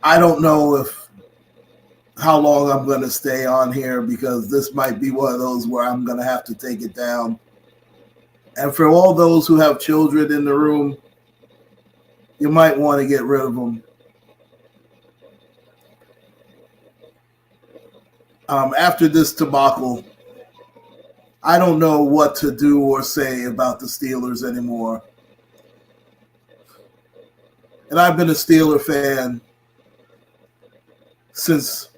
I don't know how long I'm going to stay on here because this might be one of those where I'm going to have to take it down. And for all those who have children in the room, you might want to get rid of them. After this debacle, I don't know what to do or say about the Steelers anymore. And I've been a Steeler fan since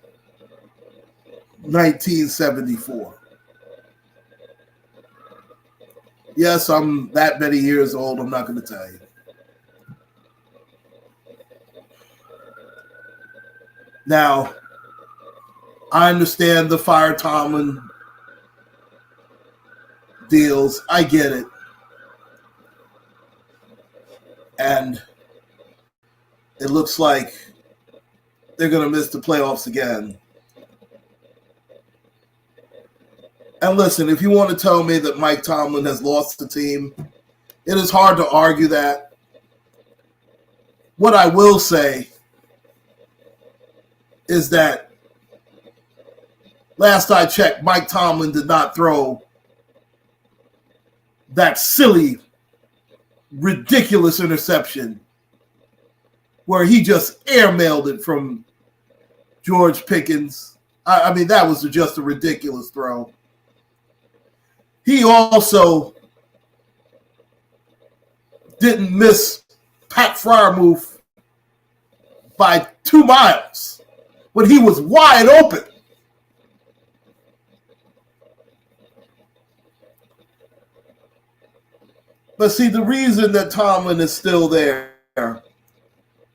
1974. Yes, I'm that many years old. I'm not going to tell you. Now, I understand the fire Tomlin deals. I get it. And it looks like they're going to miss the playoffs again. And listen, if you want to tell me that Mike Tomlin has lost the team, it is hard to argue that. What I will say is that last I checked, Mike Tomlin did not throw that silly, ridiculous interception where he just airmailed it from George Pickens. I mean, that was just a ridiculous throw. He also didn't miss Pat Freiermuth by 2 miles when he was wide open. But see, the reason that Tomlin is still there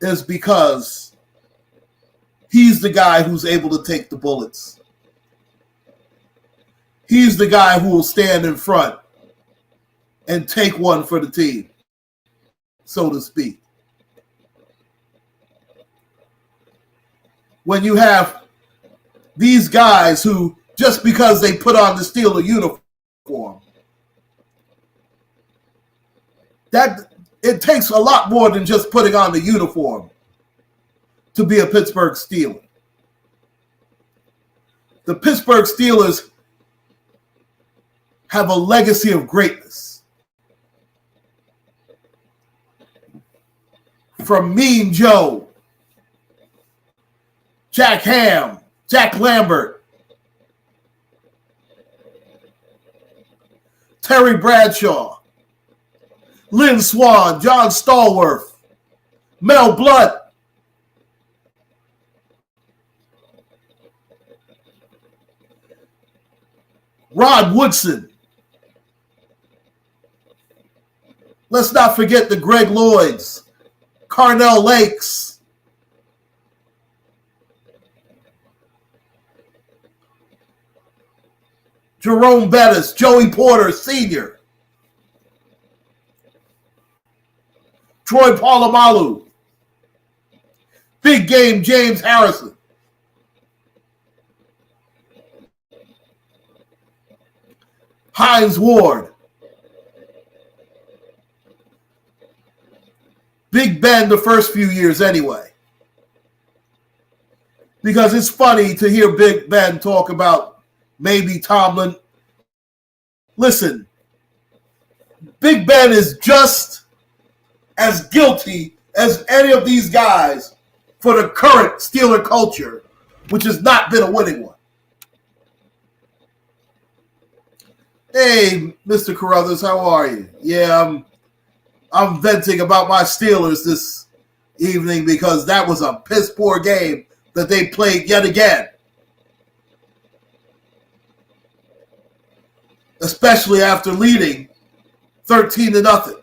is because he's the guy who's able to take the bullets. He's the guy who will stand in front and take one for the team, so to speak. When you have these guys who, just because they put on the Steeler uniform, that it takes a lot more than just putting on the uniform to be a Pittsburgh Steeler. The Pittsburgh Steelers have a legacy of greatness. From Mean Joe, Jack Ham, Jack Lambert, Terry Bradshaw, Lynn Swann, John Stallworth, Mel Blount, Rod Woodson. Let's not forget the Greg Lloyds, Carnell Lakes, Jerome Bettis, Joey Porter Sr., Troy Polamalu, Big Game James Harrison, Hines Ward, Big Ben the first few years anyway. Because it's funny to hear Big Ben talk about maybe Tomlin. Listen, Big Ben is just as guilty as any of these guys for the current Steeler culture, which has not been a winning one. Hey, Mr. Carruthers, how are you? Yeah, I'm venting about my Steelers this evening because that was a piss poor game that they played yet again. Especially after leading 13-0.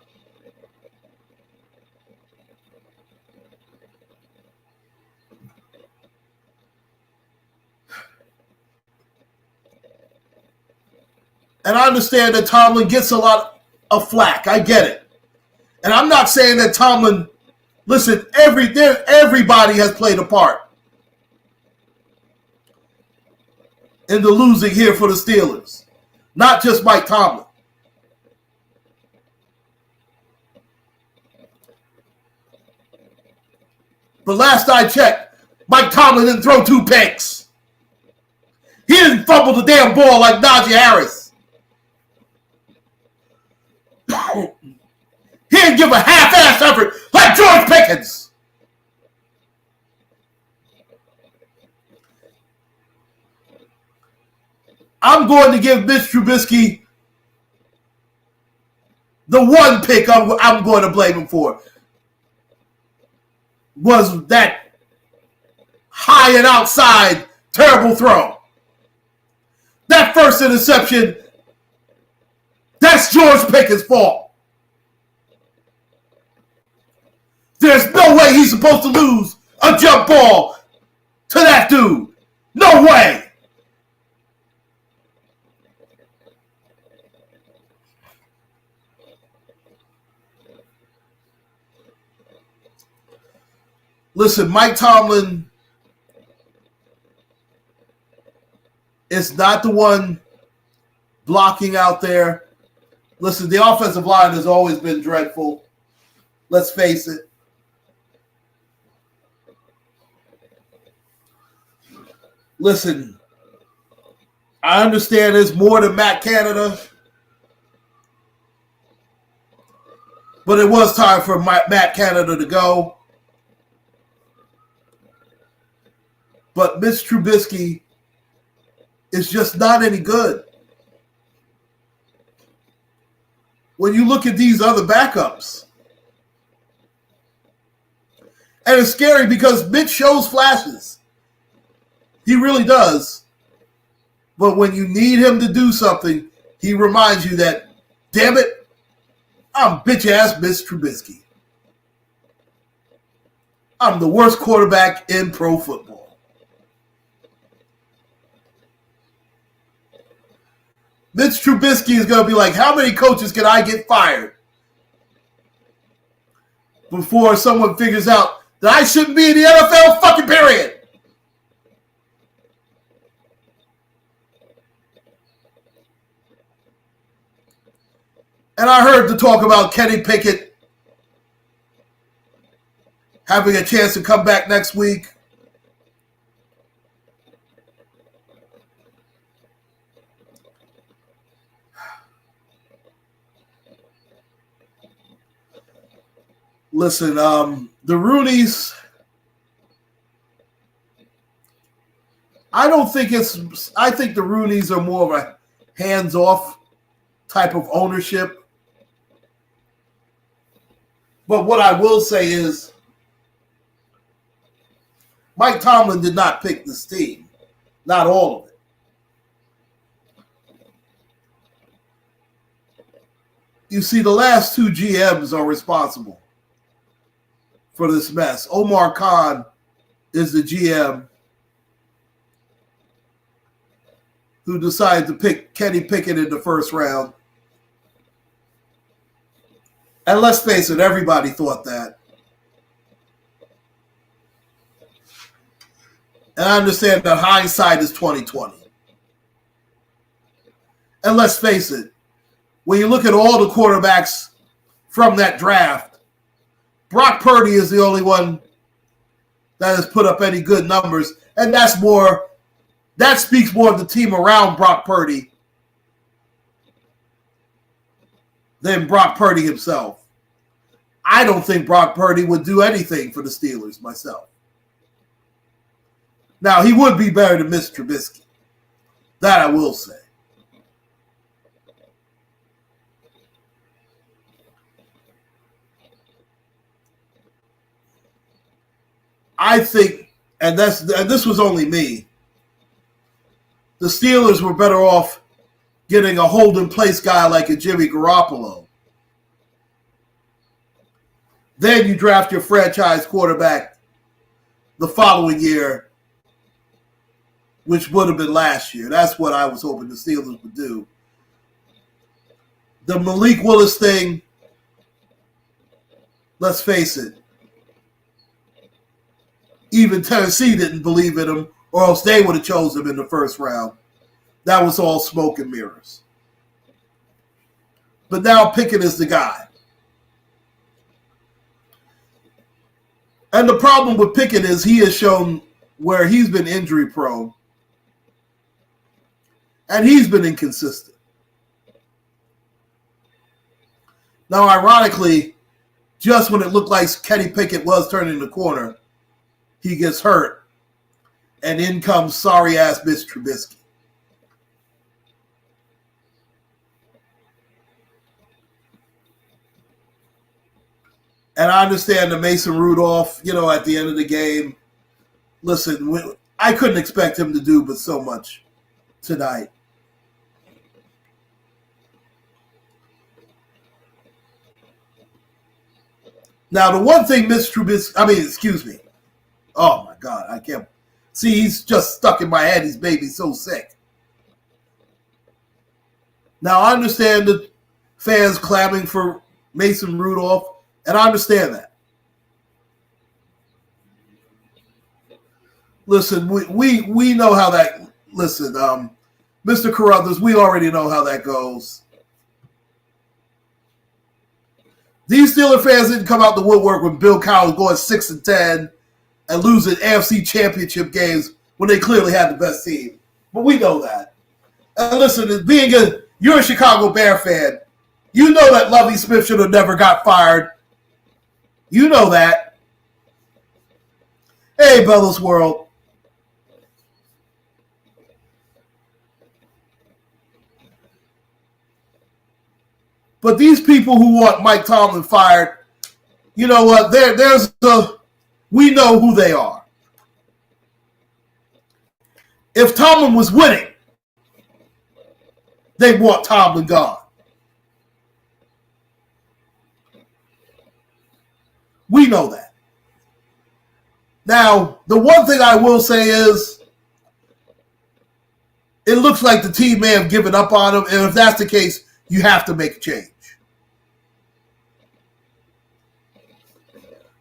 And I understand that Tomlin gets a lot of flack. I get it. And I'm not saying that Tomlin, listen, everybody has played a part in the losing here for the Steelers. Not just Mike Tomlin. But last I checked, Mike Tomlin didn't throw 2 picks. He didn't fumble the damn ball like Najee Harris. He didn't give a half-ass effort like George Pickens. I'm going to give Mitch Trubisky the one pick I'm going to blame him for. Was that high and outside terrible throw. That first interception, that's George Pickens' fault. There's no way he's supposed to lose a jump ball to that dude. No way. Listen, Mike Tomlin is not the one blocking out there. Listen, the offensive line has always been dreadful. Let's face it. Listen, I understand there's more than Matt Canada, but it was time for Matt Canada to go. But Mitch Trubisky is just not any good. When you look at these other backups, and it's scary because Mitch shows flashes. He really does. But when you need him to do something, he reminds you that, damn it, I'm bitch-ass Mitch Trubisky. I'm the worst quarterback in pro football. Mitch Trubisky is going to be like, how many coaches can I get fired before someone figures out that I shouldn't be in the NFL fucking period? And I heard the talk about Kenny Pickett having a chance to come back next week. Listen, the Rooneys, I think the Rooneys are more of a hands-off type of ownership. But what I will say is Mike Tomlin did not pick this team. Not all of it. You see, the last 2 GMs are responsible for this mess. Omar Khan is the GM who decided to pick Kenny Pickett in the first round. And let's face it, everybody thought that. And I understand that hindsight is 20/20. And let's face it, when you look at all the quarterbacks from that draft, Brock Purdy is the only one that has put up any good numbers, and that speaks more of the team around Brock Purdy than Brock Purdy himself. I don't think Brock Purdy would do anything for the Steelers myself. Now, he would be better than Mr. Trubisky. That I will say. I think, and this was only me, the Steelers were better off getting a hold-in-place guy like a Jimmy Garoppolo. Then you draft your franchise quarterback the following year, which would have been last year. That's what I was hoping the Steelers would do. The Malik Willis thing, let's face it, even Tennessee didn't believe in him, or else they would have chosen him in the first round. That was all smoke and mirrors. But now Pickett is the guy. And the problem with Pickett is he has shown where he's been injury prone and he's been inconsistent. Now, ironically, just when it looked like Kenny Pickett was turning the corner, he gets hurt, and in comes sorry-ass Mitch Trubisky. And I understand the Mason Rudolph, at the end of the game. Listen, I couldn't expect him to do but so much tonight. Now, the one thing Mitch Trubisky, excuse me. Oh, my God, I can't. See, he's just stuck in my head. He's made me so sick. Now, I understand the fans clamoring for Mason Rudolph, and I understand that. Listen, we know how that. Listen, Mr. Carruthers, we already know how that goes. These Steeler fans didn't come out the woodwork when Bill Cowher was going 6-10 and losing AFC championship games when they clearly had the best team. But we know that. And listen, you're a Chicago Bear fan. You know that Lovie Smith should have never got fired. You know that. Hey, Bella's World. But these people who want Mike Tomlin fired, you know what? We know who they are. If Tomlin was winning, they'd want Tomlin gone. We know that. Now, the one thing I will say is, it looks like the team may have given up on him, and if that's the case, you have to make a change.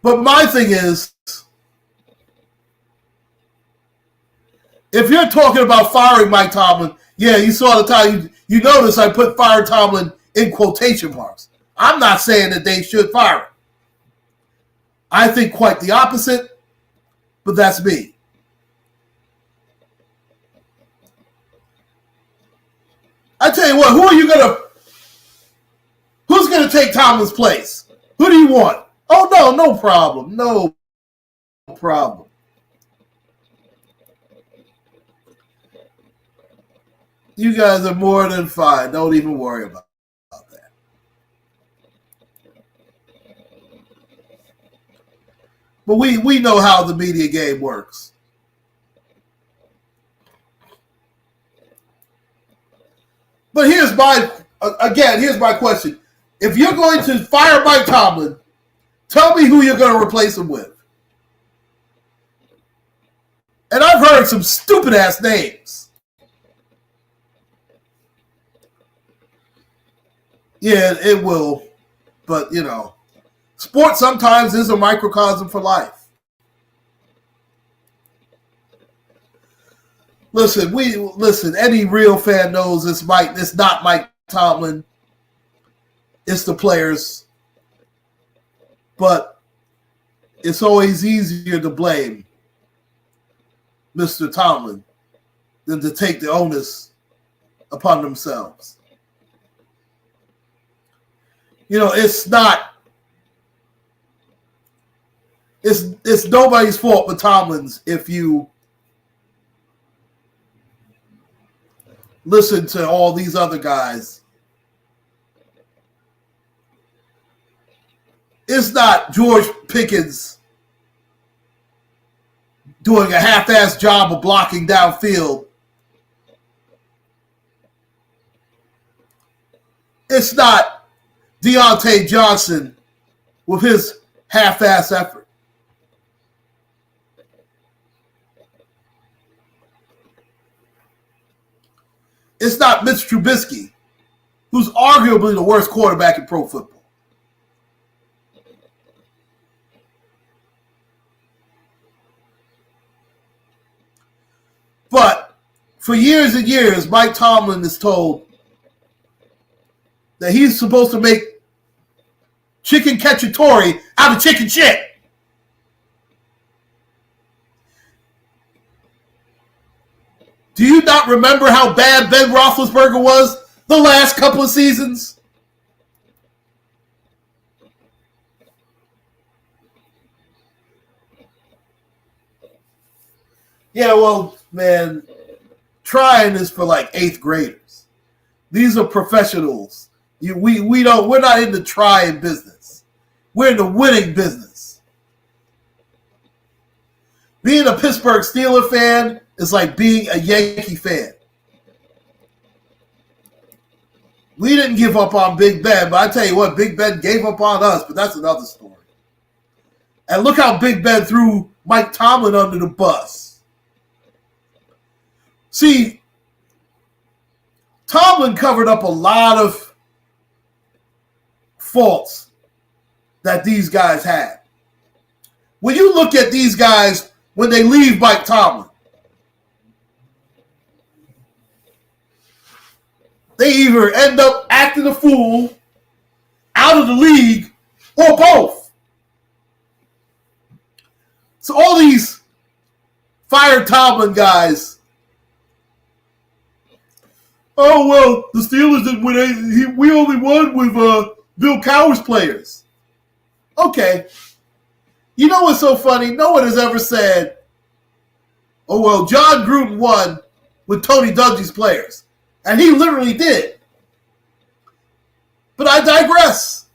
But my thing is, if you're talking about firing Mike Tomlin, yeah, you saw the time. You notice I put fire Tomlin in quotation marks. I'm not saying that they should fire him. I think quite the opposite, but that's me. I tell you what, who's going to take Tomlin's place? Who do you want? Oh, no problem. No problem. You guys are more than fine. Don't even worry about that. But we know how the media game works. But here's my question. If you're going to fire Mike Tomlin, tell me who you're going to replace him with. And I've heard some stupid-ass names. Yeah, it will. But, sports sometimes is a microcosm for life. Listen, any real fan knows it's not Mike Tomlin. It's the players. But it's always easier to blame Mr. Tomlin than to take the onus upon themselves. It's nobody's fault but Tomlin's if you listen to all these other guys. It's not George Pickens doing a half-assed job of blocking downfield. It's not Deontay Johnson with his half-ass effort. It's not Mitch Trubisky, who's arguably the worst quarterback in pro football. But for years and years, Mike Tomlin is told that he's supposed to make chicken cacciatore out of chicken shit. Do you not remember how bad Ben Roethlisberger was the last couple of seasons? Yeah, well, man, trying is for like 8th graders. These are professionals. We're not in the trying business. We're in the winning business. Being a Pittsburgh Steelers fan is like being a Yankee fan. We didn't give up on Big Ben, but I tell you what, Big Ben gave up on us, but that's another story. And look how Big Ben threw Mike Tomlin under the bus. See, Tomlin covered up a lot of faults that these guys had. When you look at these guys when they leave Mike Tomlin, they either end up acting a fool, out of the league, or both. So all these fired Tomlin guys, oh, well, the Steelers didn't win. We only won with Bill Cowher's players. Okay. You know what's so funny? No one has ever said, oh, well, John Gruden won with Tony Dungy's players. And he literally did. But I digress.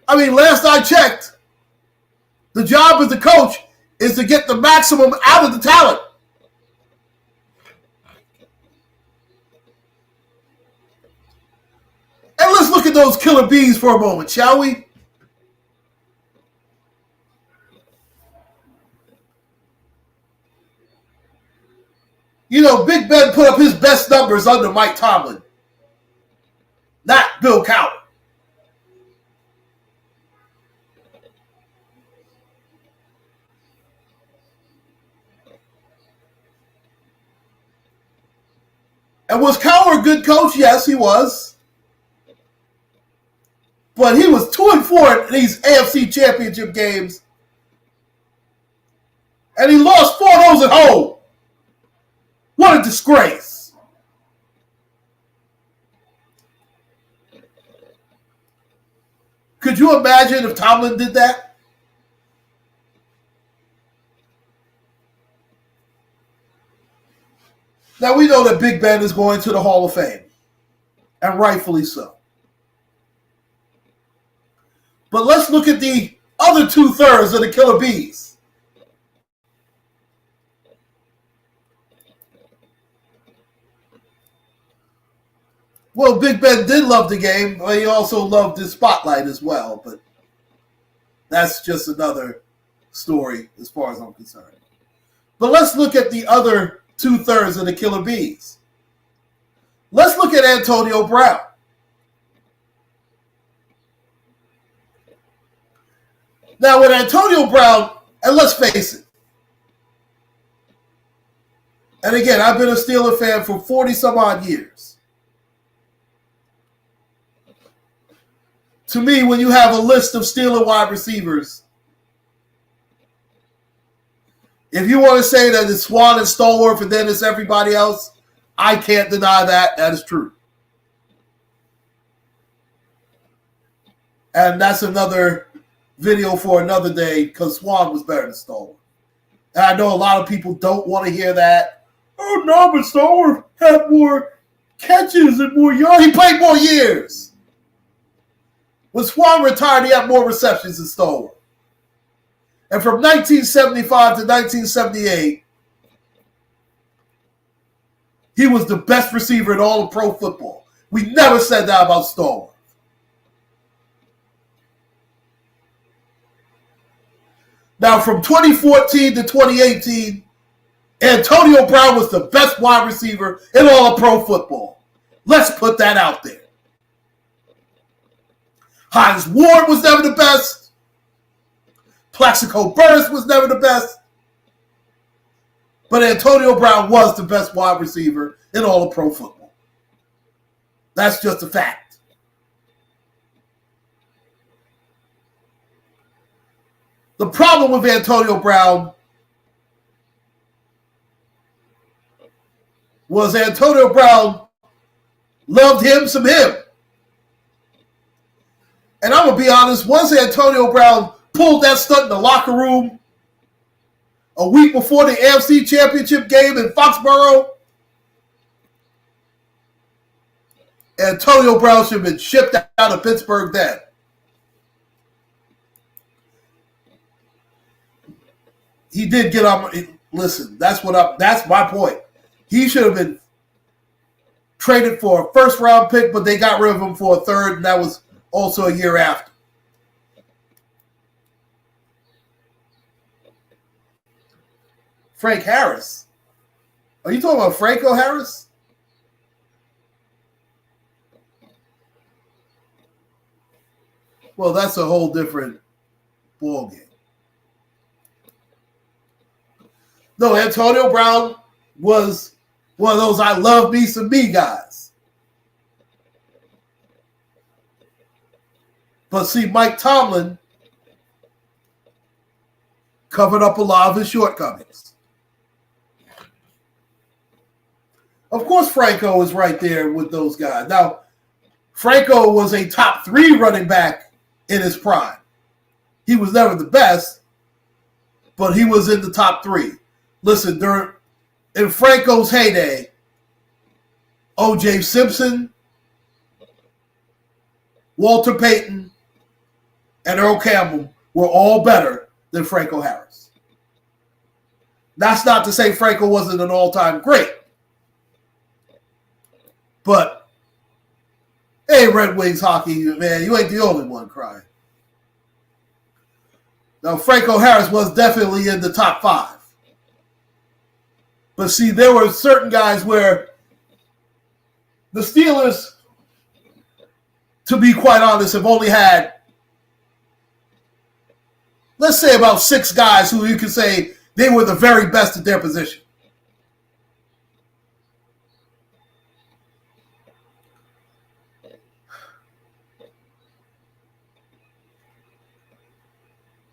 I mean, last I checked, the job as the coach is to get the maximum out of the talent. And let's look at those killer bees for a moment, shall we? You know, Big Ben put up his best numbers under Mike Tomlin, not Bill Cowher. And was Cowher a good coach? Yes, he was. But he was 2-4 in these AFC Championship games. And he lost 4 of those at home. What a disgrace. Could you imagine if Tomlin did that? Now, we know that Big Ben is going to the Hall of Fame, and rightfully so. But let's look at the other 2/3 of the Killer Bees. Well, Big Ben did love the game, but he also loved his spotlight as well. But that's just another story as far as I'm concerned. But let's look at the other 2/3 of the Killer Bees. Let's look at Antonio Brown. Now, with Antonio Brown, and let's face it, and again, I've been a Steeler fan for 40-some-odd years. To me, when you have a list of Steeler wide receivers, if you want to say that it's Swan and Stallworth and then it's everybody else, I can't deny that. That is true. And that's another video for another day because Swan was better than Stallworth. And I know a lot of people don't want to hear that. Oh, no, but Stallworth had more catches and more yards. He played more years. When Swan retired, he had more receptions than Stallworth. And from 1975 to 1978, he was the best receiver in all of pro football. We never said that about Stallworth. Now, from 2014 to 2018, Antonio Brown was the best wide receiver in all of pro football. Let's put that out there. Hines Ward was never the best. Plaxico Burress was never the best. But Antonio Brown was the best wide receiver in all of pro football. That's just a fact. The problem with Antonio Brown was Antonio Brown loved him some him. And I'm going to be honest, once Antonio Brown pulled that stunt in the locker room a week before the AFC Championship game in Foxborough, Antonio Brown should have been shipped out of Pittsburgh then. He did get on. Listen, that's my point. He should have been traded for a first-round pick, but they got rid of him for a third, and that was also a year after. Frank Harris. Are you talking about Franco Harris? Well, that's a whole different ballgame. No, Antonio Brown was one of those I love me some me guys. But see, Mike Tomlin covered up a lot of his shortcomings. Of course, Franco is right there with those guys. Now, Franco was a top 3 running back in his prime. He was never the best, but he was in the top 3. Listen, in Franco's heyday, O.J. Simpson, Walter Payton, and Earl Campbell were all better than Franco Harris. That's not to say Franco wasn't an all-time great. But, hey, Red Wings hockey, man, you ain't the only one crying. Now, Franco Harris was definitely in the top 5. But see, there were certain guys where the Steelers, to be quite honest, have only had, let's say, about 6 guys who you can say they were the very best at their position.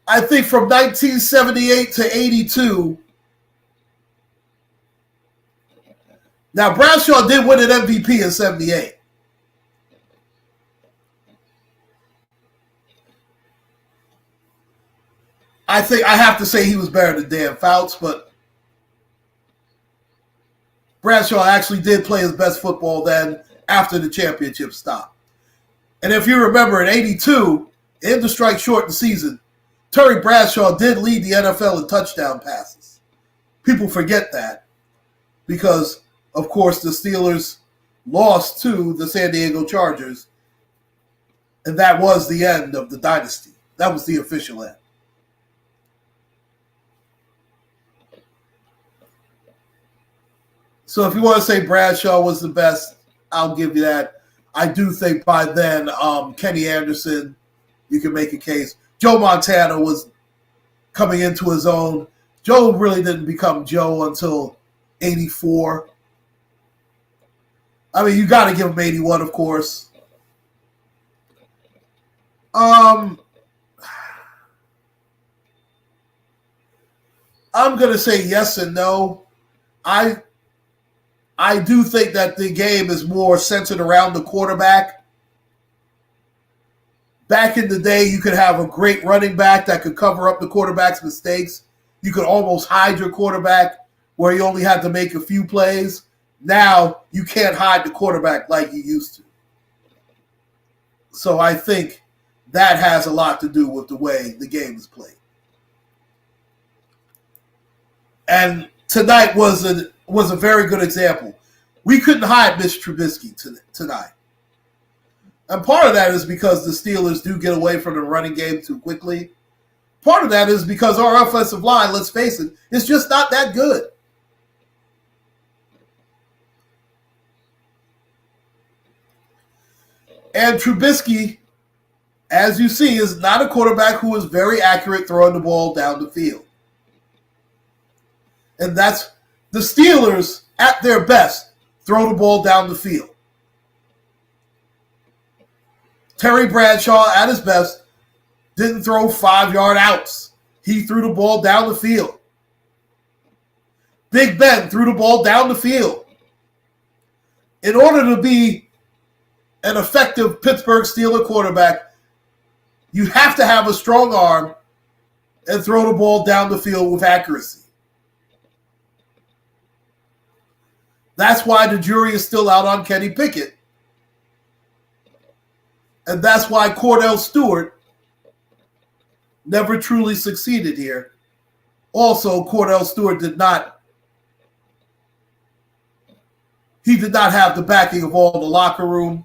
I think from 1978 to 82, now Bradshaw did win an MVP in 78. I think I have to say he was better than Dan Fouts, but Bradshaw actually did play his best football then after the championship stopped. And if you remember in 82, in the strike short in the season, Terry Bradshaw did lead the NFL in touchdown passes. People forget that because, of course, the Steelers lost to the San Diego Chargers, and that was the end of the dynasty. That was the official end. So if you want to say Bradshaw was the best, I'll give you that. I do think by then, Kenny Anderson, you can make a case. Joe Montana was coming into his own. Joe really didn't become Joe until 84. I mean, you got to give him 81, of course. I'm going to say yes and no. I do think that the game is more centered around the quarterback. Back in the day, you could have a great running back that could cover up the quarterback's mistakes. You could almost hide your quarterback where you only had to make a few plays. Now, you can't hide the quarterback like you used to. So I think that has a lot to do with the way the game is played. And tonight was a very good example. We couldn't hide Mitch Trubisky tonight. And part of that is because the Steelers do get away from the running game too quickly. Part of that is because our offensive line, let's face it, is just not that good. And Trubisky, as you see, is not a quarterback who is very accurate throwing the ball down the field. And that's the Steelers, at their best, throw the ball down the field. Terry Bradshaw, at his best, didn't throw 5-yard outs. He threw the ball down the field. Big Ben threw the ball down the field. In order to be an effective Pittsburgh Steelers quarterback, you have to have a strong arm and throw the ball down the field with accuracy. That's why the jury is still out on Kenny Pickett. And that's why Cordell Stewart never truly succeeded here. Also, Cordell Stewart did not have the backing of all the locker room.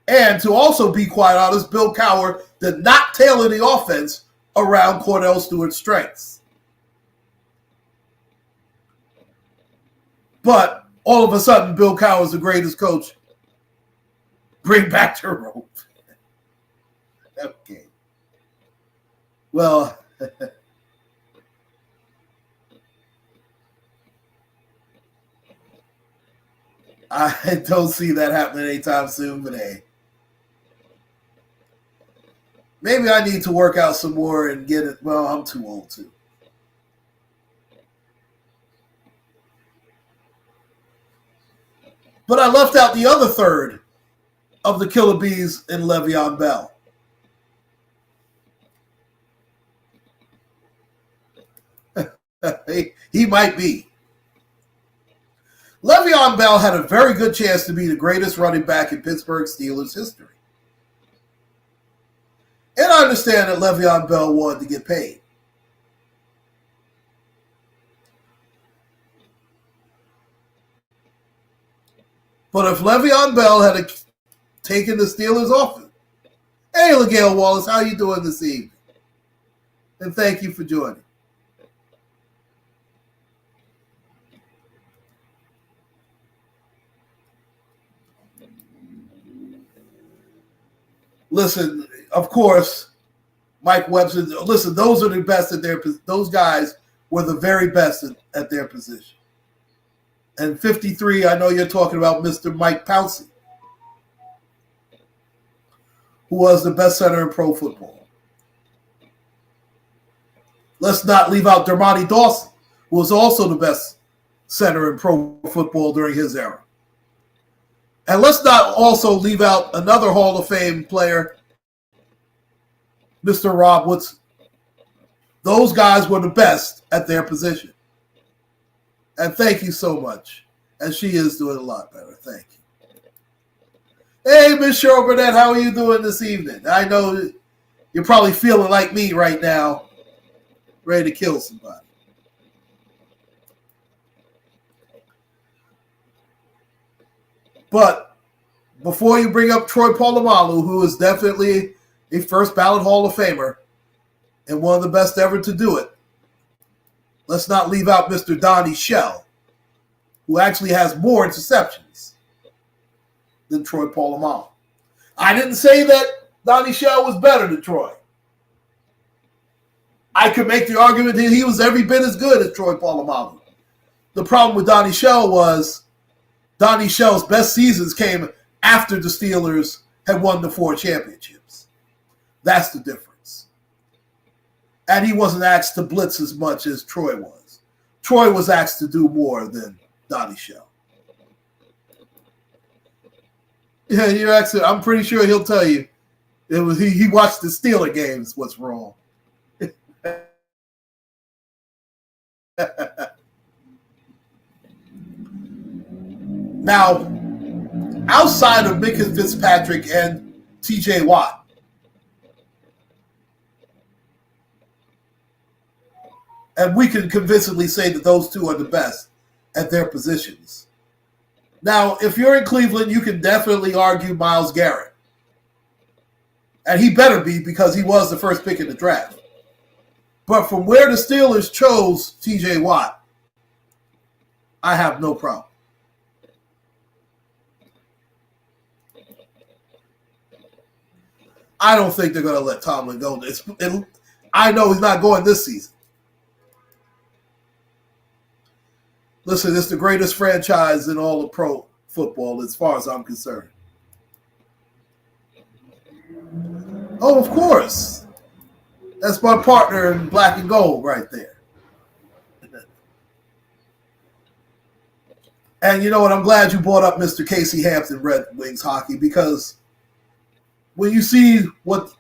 And to also be quite honest, Bill Cowher did not tailor the offense around Cordell Stewart's strengths. But all of a sudden, Bill Cowher is the greatest coach. Bring back the rope. Okay. Well, I don't see that happening anytime soon, but hey. Maybe I need to work out some more and get it. Well, I'm too old too. But I left out the other third of the Killer Bees in Le'Veon Bell. He might be. Le'Veon Bell had a very good chance to be the greatest running back in Pittsburgh Steelers history. And I understand that Le'Veon Bell wanted to get paid. But if Le'Veon Bell had taken the Steelers off it, hey, LaGale Wallace, how you doing this evening? And thank you for joining. Listen, of course, Mike Webster. Listen, those are the best at their. Those guys were the very best at their position. And 53, I know you're talking about Mr. Mike Pouncey, who was the best center in pro football. Let's not leave out Dermontti Dawson, who was also the best center in pro football during his era. And let's not also leave out another Hall of Fame player, Mr. Rob Woodson. Those guys were the best at their position. And thank you so much. And she is doing a lot better. Thank you. Hey, Miss Cheryl Burnett, how are you doing this evening? I know you're probably feeling like me right now, ready to kill somebody. But before you bring up Troy Polamalu, who is definitely a first ballot Hall of Famer and one of the best ever to do it, let's not leave out Mr. Donnie Shell, who actually has more interceptions than Troy Polamalu. I didn't say that Donnie Shell was better than Troy. I could make the argument that he was every bit as good as Troy Polamalu. The problem with Donnie Shell was Donnie Shell's best seasons came after the Steelers had won the 4 championships. That's the difference. And he wasn't asked to blitz as much as Troy was. Troy was asked to do more than Donnie Shell. Yeah, you're actually, I'm pretty sure he'll tell you it was he watched the Steeler games. What's wrong? Now, outside of Minka Fitzpatrick and T.J. Watt, and we can convincingly say that those two are the best at their positions. Now, if you're in Cleveland, you can definitely argue Myles Garrett. And he better be because he was the first pick in the draft. But from where the Steelers chose T.J. Watt, I have no problem. I don't think they're going to let Tomlin go. I know he's not going this season. Listen, it's the greatest franchise in all of pro football as far as I'm concerned. Oh, of course. That's my partner in black and gold right there. And you know what? I'm glad you brought up Mr. Casey Hampton Red Wings hockey, because when you see what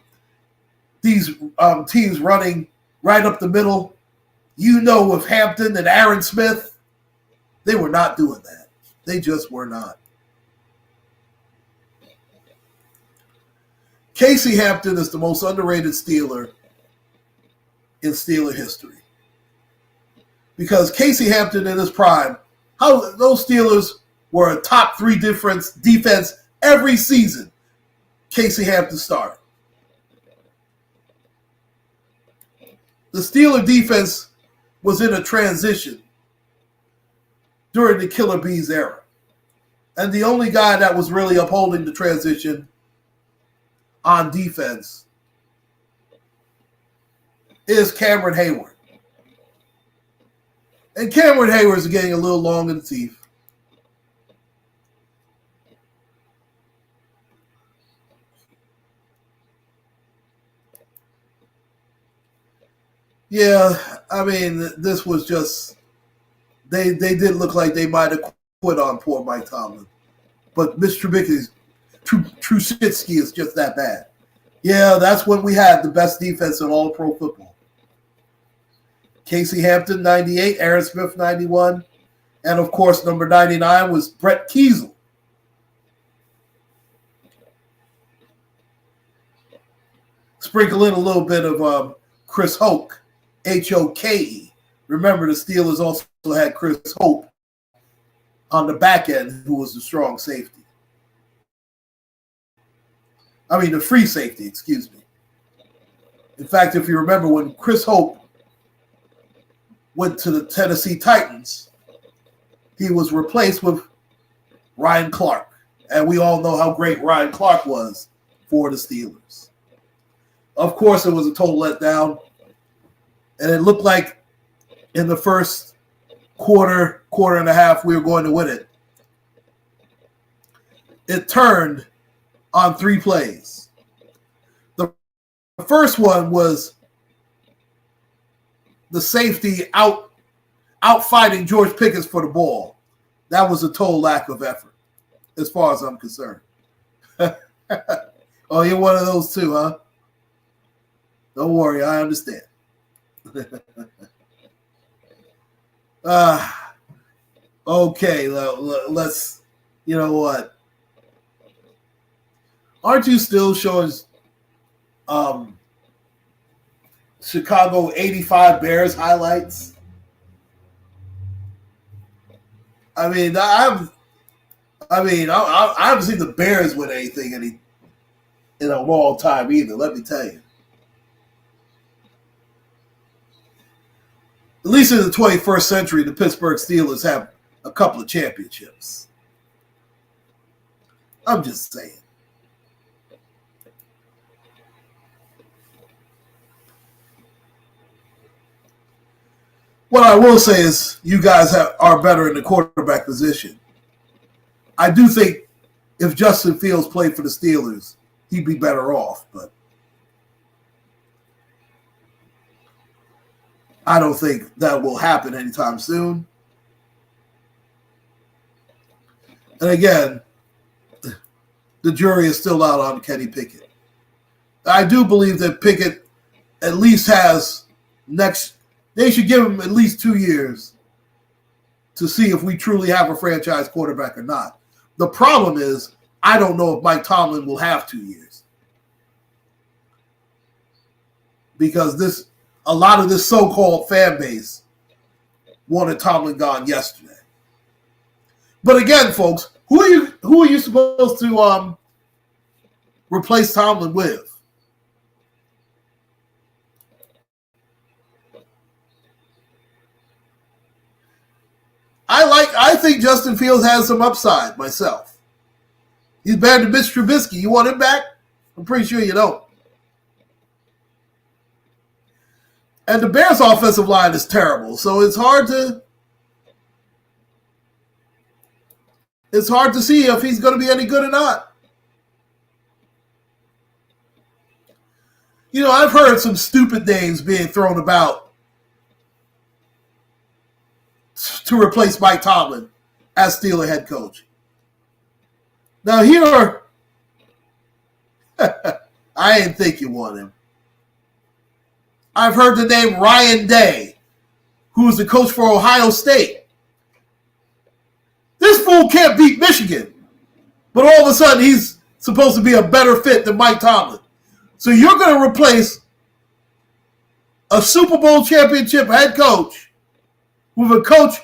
these teams running right up the middle, you know, with Hampton and Aaron Smith, they were not doing that. They just were not. Casey Hampton is the most underrated Steeler in Steeler history. Because Casey Hampton in his prime, how those Steelers were a top 3 defense every season. Casey Hampton started. The Steeler defense was in a transition during the Killer Bees era. And the only guy that was really upholding the transition on defense is Cameron Hayward. And Cameron Hayward is getting a little long in the teeth. Yeah, I mean, this was just, they did look like they might have quit on poor Mike Tomlin. But Mr. Trubisky is just that bad. Yeah, that's when we had the best defense in all of pro football. Casey Hampton, 98, Aaron Smith, 91, and of course, number 99 was Brett Kiesel. Sprinkle in a little bit of Chris Hoke, Hoke. Remember, the Steelers also had Chris Hope on the back end, who was the strong safety. I mean, the free safety, excuse me. In fact, if you remember, when Chris Hope went to the Tennessee Titans, he was replaced with Ryan Clark. And we all know how great Ryan Clark was for the Steelers. Of course, it was a total letdown. And it looked like in the first quarter and a half, we were going to win it. It turned on 3 plays. The first one was the safety out fighting George Pickens for the ball. That was a total lack of effort, as far as I'm concerned. Oh, you're one of those too, huh? Don't worry, I understand. Okay, let's, you know what? Aren't you still showing Chicago 85 Bears highlights? I mean, I haven't seen the Bears win anything in a long time either, let me tell you. At least in the 21st century, the Pittsburgh Steelers have a couple of championships. I'm just saying. What I will say is you guys are better in the quarterback position. I do think if Justin Fields played for the Steelers, he'd be better off, but I don't think that will happen anytime soon. And again, the jury is still out on Kenny Pickett. I do believe that Pickett at least has they should give him at least 2 years to see if we truly have a franchise quarterback or not. The problem is, I don't know if Mike Tomlin will have 2 years. Because a lot of this so-called fan base wanted Tomlin gone yesterday. But again, folks, who are you supposed to replace Tomlin with? I think Justin Fields has some upside myself. He's better than Mitch Trubisky. You want him back? I'm pretty sure you don't. And the Bears' offensive line is terrible, so it's hard to see if he's going to be any good or not. You know, I've heard some stupid names being thrown about to replace Mike Tomlin. as Steeler head coach. Now here, I didn't think you want him. I've heard the name Ryan Day, who was the coach for Ohio State. This fool can't beat Michigan, but all of a sudden he's supposed to be a better fit than Mike Tomlin. So you're going to replace a Super Bowl championship head coach with a coach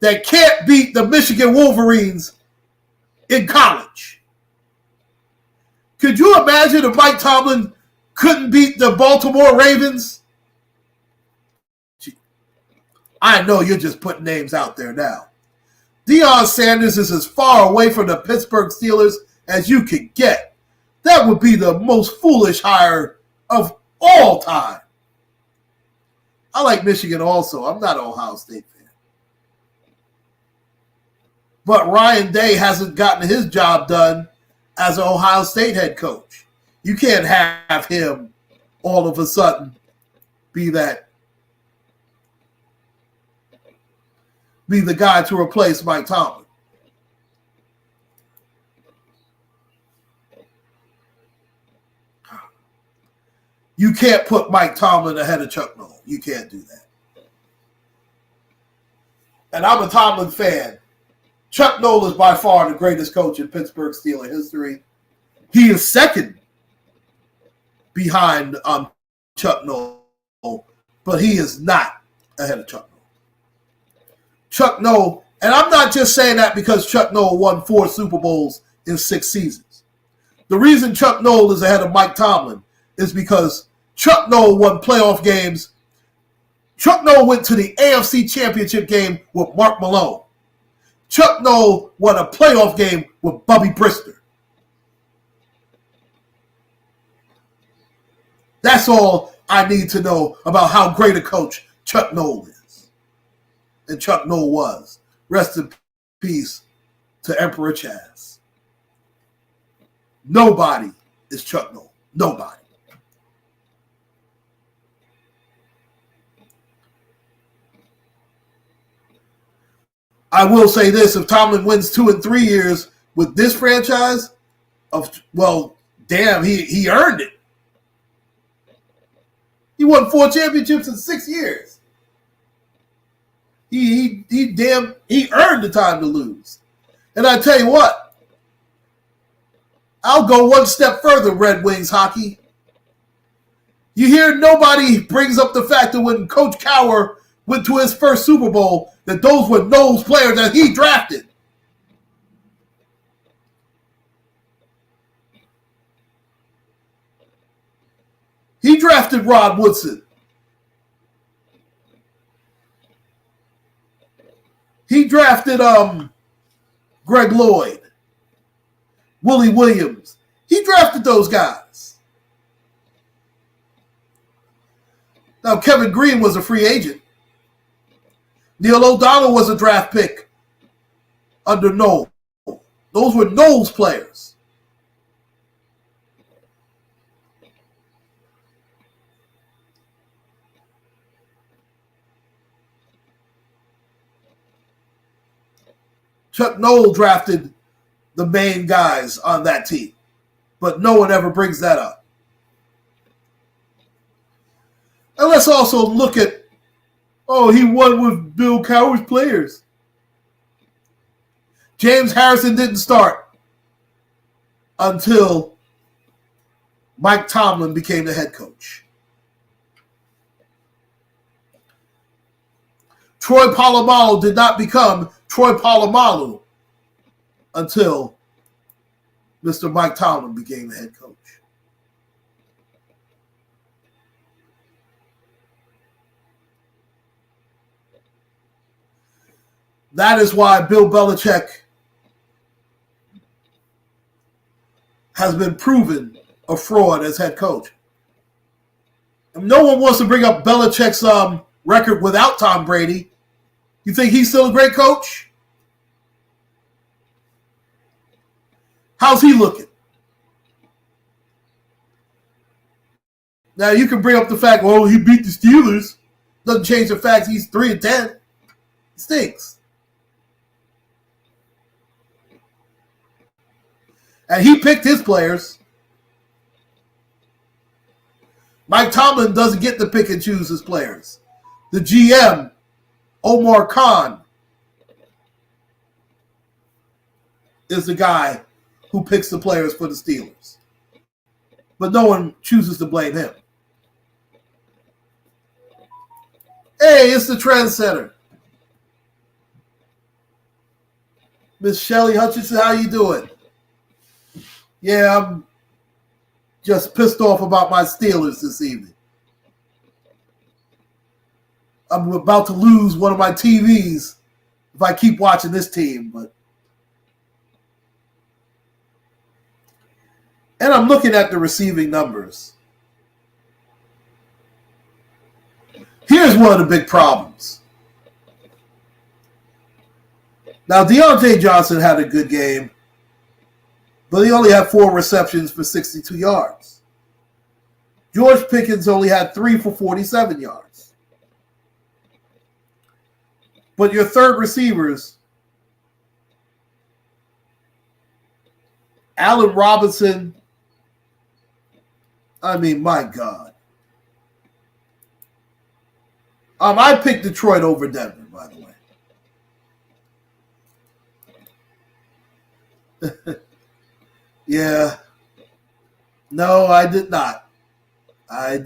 that can't beat the Michigan Wolverines in college. Could you imagine if Mike Tomlin couldn't beat the Baltimore Ravens? I know you're just putting names out there now. Deion Sanders is as far away from the Pittsburgh Steelers as you could get. That would be the most foolish hire of all time. I like Michigan also. I'm not an Ohio State fan. But Ryan Day hasn't gotten his job done as an Ohio State head coach. You can't have him all of a sudden be the guy to replace Mike Tomlin. You can't put Mike Tomlin ahead of Chuck Noll. You can't do that. And I'm a Tomlin fan. Chuck Noll is by far the greatest coach in Pittsburgh Steelers history. He is second behind Chuck Noll, but he is not ahead of Chuck Noll. Chuck Noll, and I'm not just saying that because Chuck Noll won 4 Super Bowls in 6 seasons. The reason Chuck Noll is ahead of Mike Tomlin is because Chuck Noll won playoff games. Chuck Noll went to the AFC Championship game with Mark Malone. Chuck Noll won a playoff game with Bubby Brister. That's all I need to know about how great a coach Chuck Noll is. And Chuck Noll was. Rest in peace to Emperor Chaz. Nobody is Chuck Noll. Nobody. I will say this, if Tomlin wins 2 and 3 years with this franchise, damn, he earned it. He won 4 championships in 6 years. He earned the time to lose. And I tell you what, I'll go one step further, Red Wings hockey. You hear nobody brings up the fact that when Coach Cowher went to his first Super Bowl, that those were Noll's players that he drafted. He drafted Rod Woodson. He drafted Greg Lloyd, Willie Williams. He drafted those guys. Now, Kevin Green was a free agent. Neil O'Donnell was a draft pick under Noll. Those were Noll's players. Chuck Noll drafted the main guys on that team, but no one ever brings that up. And let's also look at, he won with Bill Cowher's players. James Harrison didn't start until Mike Tomlin became the head coach. Troy Polamalu did not become Troy Polamalu until Mr. Mike Tomlin became the head coach. That is why Bill Belichick has been proven a fraud as head coach. And no one wants to bring up Belichick's record without Tom Brady. You think he's still a great coach? How's he looking? Now, you can bring up the fact, he beat the Steelers. Doesn't change the fact he's 3-10. He stinks. And he picked his players. Mike Tomlin doesn't get to pick and choose his players. The GM, Omar Khan, is the guy who picks the players for the Steelers. But no one chooses to blame him. Hey, it's the trendsetter. Miss Shelley Hutchinson, how you doing? Yeah, I'm just pissed off about my Steelers this evening. I'm about to lose one of my TVs if I keep watching this team. And I'm looking at the receiving numbers. Here's one of the big problems. Now, Deontay Johnson had a good game, but he only had 4 receptions for 62 yards. George Pickens only had 3 for 47 yards. But your third receivers, Allen Robinson, I mean, my God. I picked Detroit over Denver, by the way. Yeah. No, I did not. I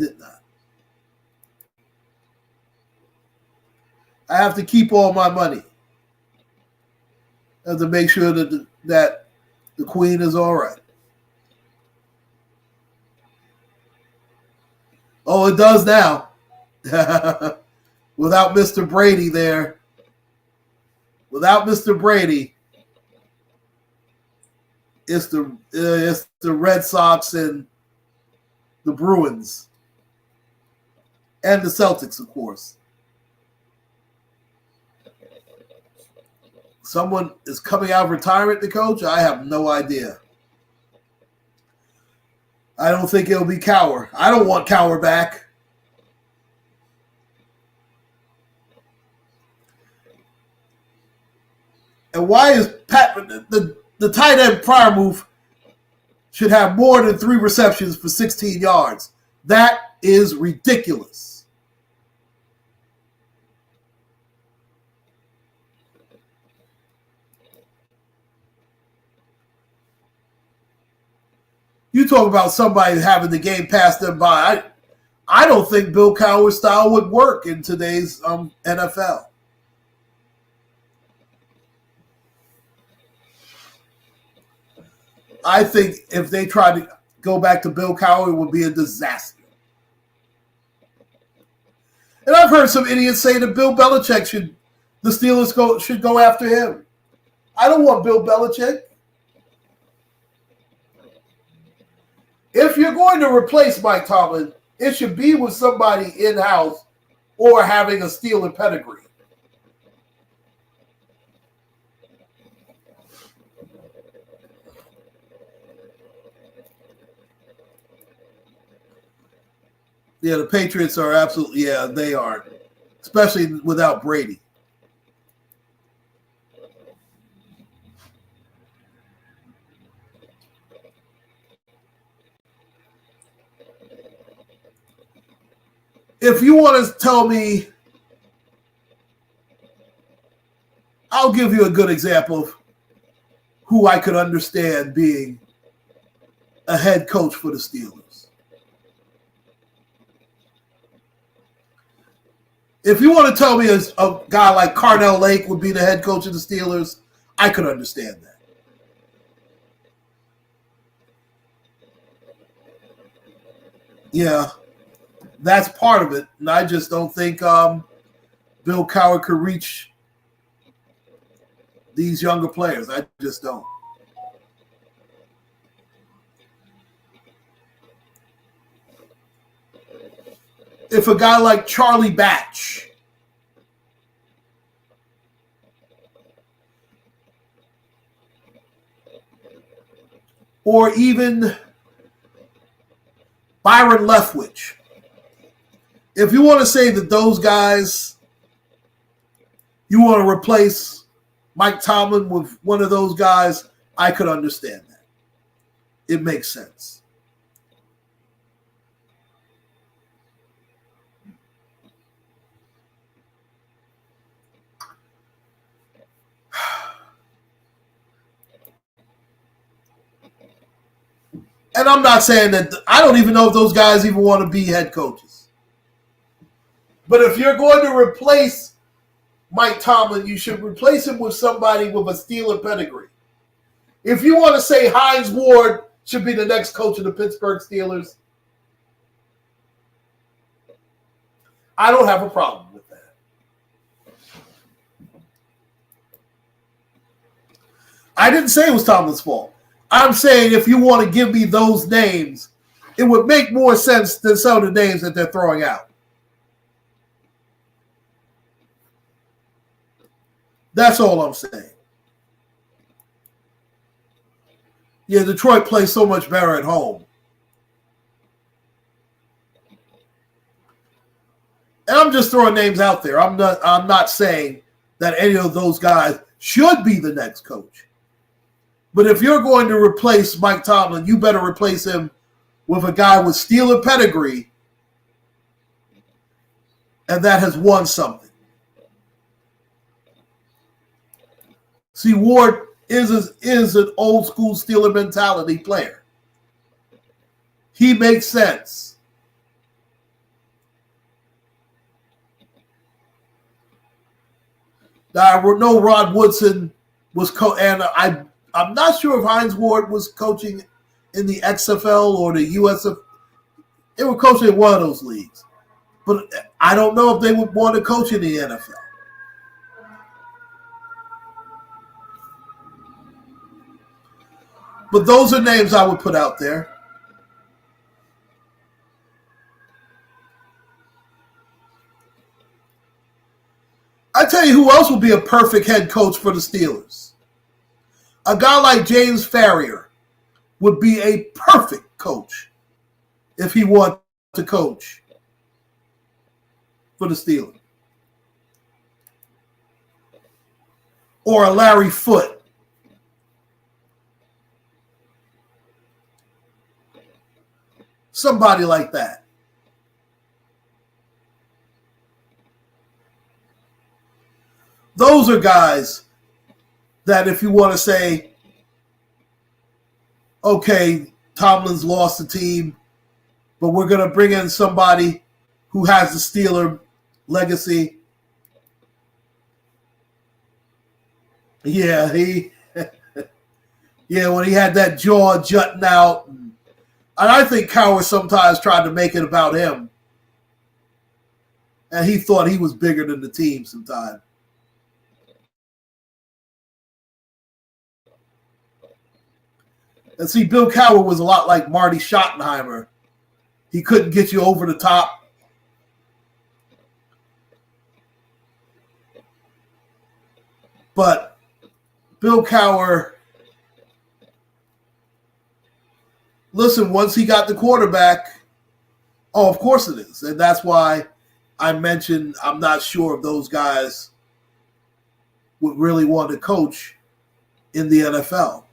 have to keep all my money. I have to make sure that the Queen is all right. Oh, it does now. Without Mr. Brady there. Without Mr. Brady, it's the Red Sox and the Bruins. And the Celtics, of course. Someone is coming out of retirement to coach? I have no idea. I don't think it'll be Cowher. I don't want Cowher back. And why is the tight end prior move should have more than 3 receptions for 16 yards? That is ridiculous. You talk about somebody having the game pass them by. I don't think Bill Cowher's style would work in today's NFL. I think if they try to go back to Bill Cowher, it would be a disaster. And I've heard some idiots say that Bill Belichick the Steelers should go after him. I don't want Bill Belichick. If you're going to replace Mike Tomlin, it should be with somebody in-house or having a Steeler pedigree. Yeah, the Patriots are absolutely, they are. Especially without Brady. If you want to tell me, I'll give you a good example of who I could understand being a head coach for the Steelers. If you want to tell me a guy like Carnell Lake would be the head coach of the Steelers, I could understand that. Yeah, that's part of it. And I just don't think Bill Cowher could reach these younger players. I just don't. If a guy like Charlie Batch or even Byron Leftwich, if you want to say that those guys, you want to replace Mike Tomlin with one of those guys, I could understand that. it makes sense. And I'm not saying that I don't even know if those guys even want to be head coaches. But if you're going to replace Mike Tomlin, you should replace him with somebody with a Steeler pedigree. If you want to say Hines Ward should be the next coach of the Pittsburgh Steelers, I don't have a problem with that. I didn't say it was Tomlin's fault. I'm saying if you want to give me those names, it would make more sense than some of the names that they're throwing out. That's all I'm saying. Yeah, Detroit plays so much better at home. And I'm just throwing names out there. I'm not saying that any of those guys should be the next coach. But if you're going to replace Mike Tomlin, you better replace him with a guy with Steeler pedigree and that has won something. See, Ward is an old school Steeler mentality player. He makes sense. Now, I know Rod Woodson was and I'm not sure if Hines Ward was coaching in the XFL or the USF. They were coaching in one of those leagues. But I don't know if they would want to coach in the NFL. But those are names I would put out there. I tell you who else would be a perfect head coach for the Steelers. A guy like James Farrior would be a perfect coach if he wanted to coach for the Steelers. Or a Larry Foote. Somebody like that. Those are guys that if you want to say, okay, Tomlin's lost the team, but we're going to bring in somebody who has the Steeler legacy. Yeah, when he had that jaw jutting out. And I think Cowher sometimes tried to make it about him. And he thought he was bigger than the team sometimes. And see, Bill Cowher was a lot like Marty Schottenheimer. He couldn't get you over the top. But Bill Cowher, listen, once he got the quarterback, oh, of course it is. And that's why I mentioned I'm not sure if those guys would really want to coach in the NFL.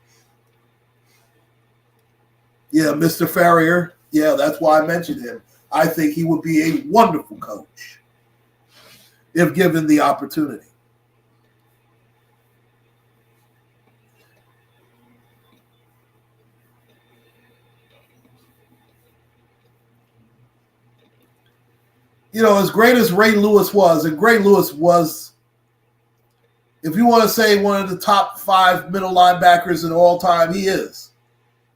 Yeah, Mr. Farrior. Yeah, that's why I mentioned him. I think he would be a wonderful coach if given the opportunity. You know, as great as Ray Lewis was, and Ray Lewis was, if you want to say one of the top 5 middle linebackers in all time, he is.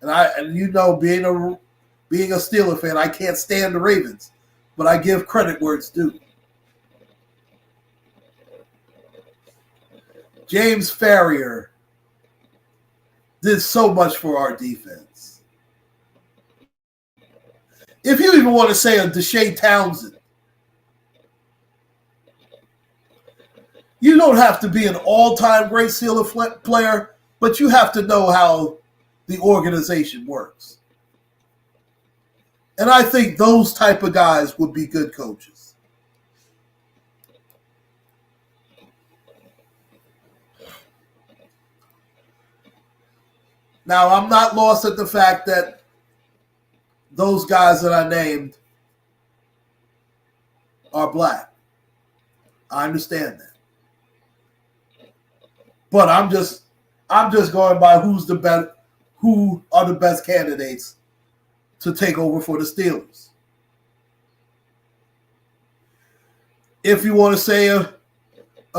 And you know, being a Steeler fan, I can't stand the Ravens, but I give credit where it's due. James Farrior did so much for our defense. If you even want to say a Deshae Townsend, you don't have to be an all-time great Steeler player, but you have to know how the organization works. And I think those type of guys would be good coaches. Now, I'm not lost at the fact that those guys that I named are black. I understand that. But I'm just going by who are the best candidates to take over for the Steelers. If you want to say a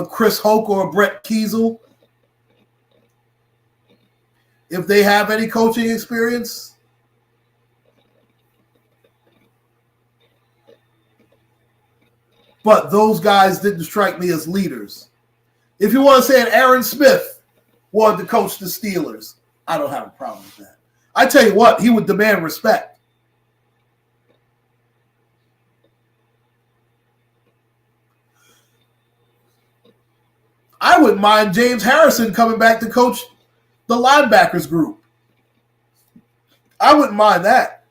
Chris Hoke or a Brett Kiesel, if they have any coaching experience, but those guys didn't strike me as leaders. If you want to say an Aaron Smith wanted to coach the Steelers, I don't have a problem with that. I tell you what, he would demand respect. I wouldn't mind James Harrison coming back to coach the linebackers group. I wouldn't mind that.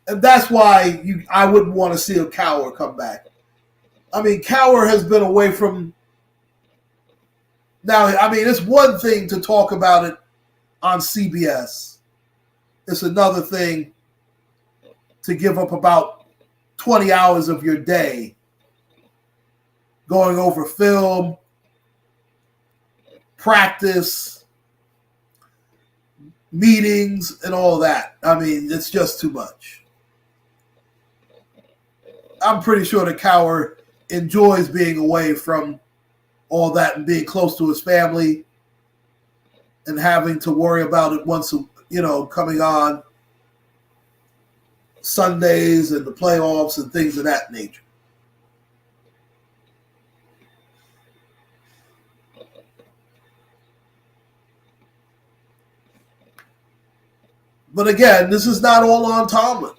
And that's why I wouldn't want to see a Cowher come back. I mean, Cowher has been away from... Now, I mean, it's one thing to talk about it on CBS. It's another thing to give up about 20 hours of your day going over film, practice, meetings, and all that. I mean, it's just too much. I'm pretty sure that Cowher enjoys being away from all that and being close to his family and having to worry about it once, coming on Sundays and the playoffs and things of that nature. But again, this is not all on Tomlin.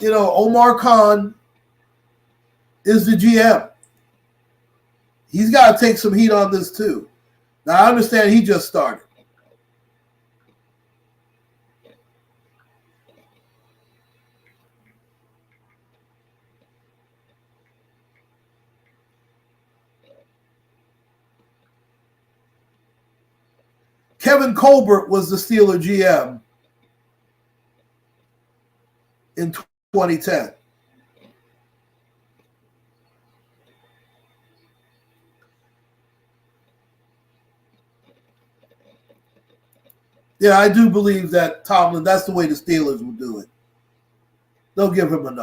Omar Khan is the GM. He's got to take some heat on this too. Now, I understand he just started. Kevin Colbert was the Steeler GM in 2010. Yeah, I do believe that Tomlin, that's the way the Steelers will do it. They'll give him at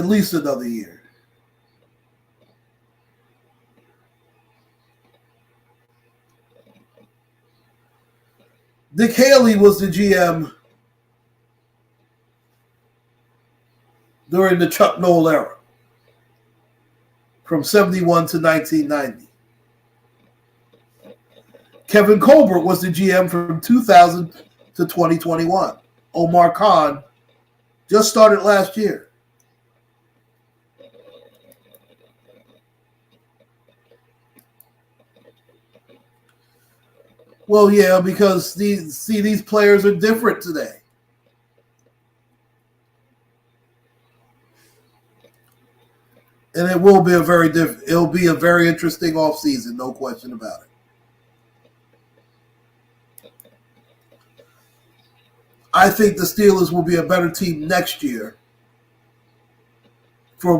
least another year. Dick Haley was the GM during the Chuck Noll era, from 71 to 1990. Kevin Colbert was the GM from 2000 to 2021. Omar Khan just started last year. Well, yeah, because these players are different today. And it will be it'll be a very interesting offseason, no question about it. I think the Steelers will be a better team next year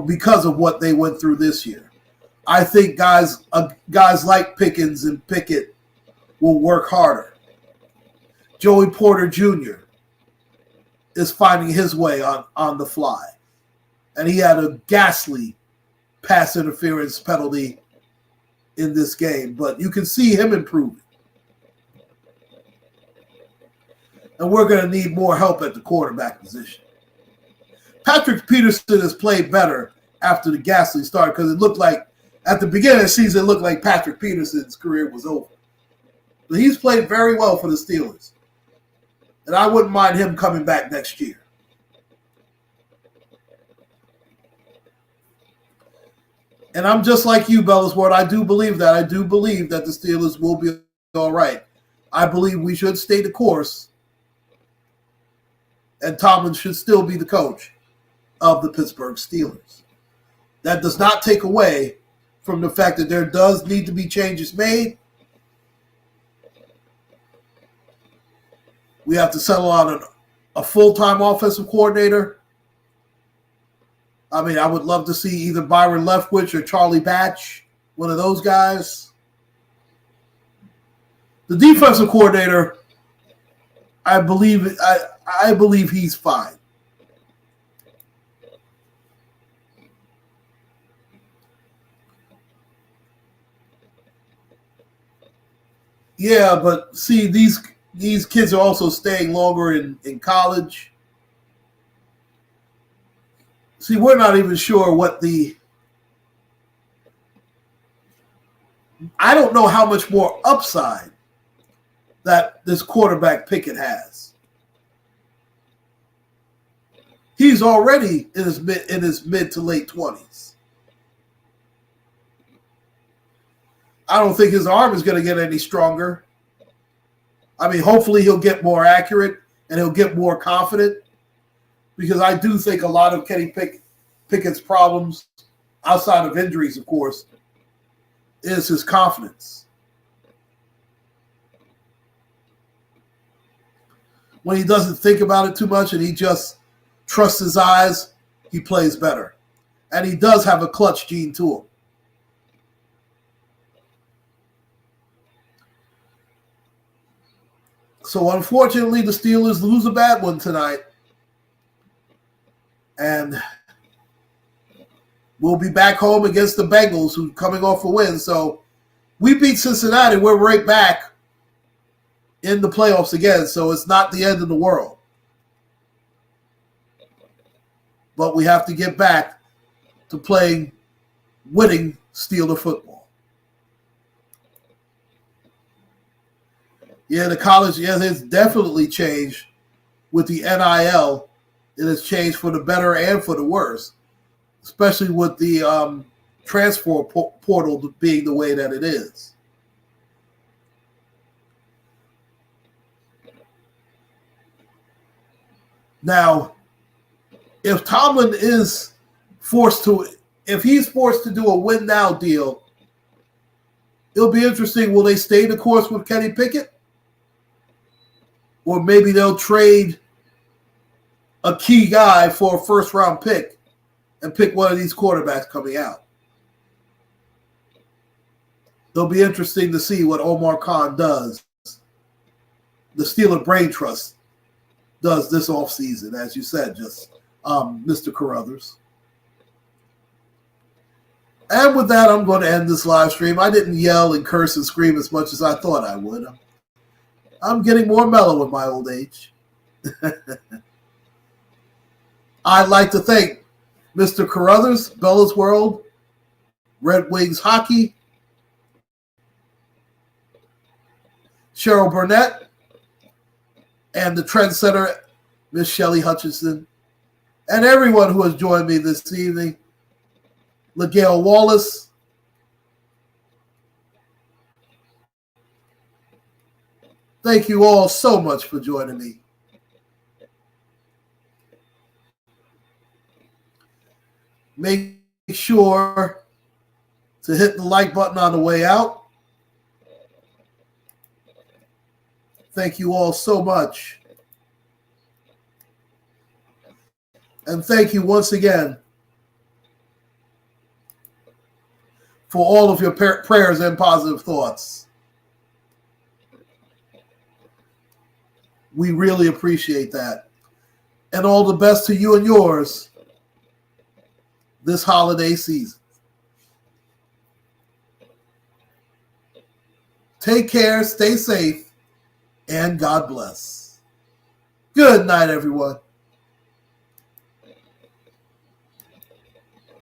because of what they went through this year. I think guys like Pickens and Pickett will work harder. Joey Porter Jr. is finding his way on the fly. And he had a ghastly pass interference penalty in this game, but you can see him improving. And we're going to need more help at the quarterback position. Patrick Peterson has played better after the ghastly start because it looked like, at the beginning of the season, it looked like Patrick Peterson's career was over. But he's played very well for the Steelers. And I wouldn't mind him coming back next year. And I'm just like you, Bellisward. I do believe that. I do believe that the Steelers will be all right. I believe we should stay the course and Tomlin should still be the coach of the Pittsburgh Steelers. That does not take away from the fact that there does need to be changes made. We have to settle on a full-time offensive coordinator. I mean, I would love to see either Byron Leftwich or Charlie Batch, one of those guys. The defensive coordinator, I believe he's fine. Yeah, but see, these kids are also staying longer in college. See, we're not even sure what I don't know how much more upside that this quarterback Pickett has. He's already in his mid to late 20s. I don't think his arm is going to get any stronger. I mean, hopefully he'll get more accurate and he'll get more confident, because I do think a lot of Kenny Pickett's problems, outside of injuries, of course, is his confidence. When he doesn't think about it too much and he just trusts his eyes, he plays better. And he does have a clutch gene to him. So unfortunately, the Steelers lose a bad one tonight. And we'll be back home against the Bengals, who are coming off a win. So we beat Cincinnati. We're right back in the playoffs again. So it's not the end of the world. But we have to get back to playing winning Steeler football. Yeah, the college, has definitely changed with the NIL. It has changed for the better and for the worse, especially with the transfer portal being the way that it is. Now, if Tomlin is if he's forced to do a win now deal, it'll be interesting. Will they stay the course with Kenny Pickett? Or maybe they'll trade a key guy for a first-round pick and pick one of these quarterbacks coming out. It'll be interesting to see what Omar Khan does, the Steeler Brain Trust does this offseason, as you said, just Mr. Carruthers. And with that, I'm going to end this live stream. I didn't yell and curse and scream as much as I thought I would. I'm getting more mellow in my old age. I'd like to thank Mr. Carruthers, Bella's World, Red Wings Hockey, Cheryl Burnett, and the trendsetter, Miss Shelley Hutchinson, and everyone who has joined me this evening. LaGail Wallace, thank you all so much for joining me. Make sure to hit the like button on the way out. Thank you all so much. And thank you once again for all of your prayers and positive thoughts. We really appreciate that. And all the best to you and yours this holiday season. Take care, stay safe, and God bless. Good night, everyone.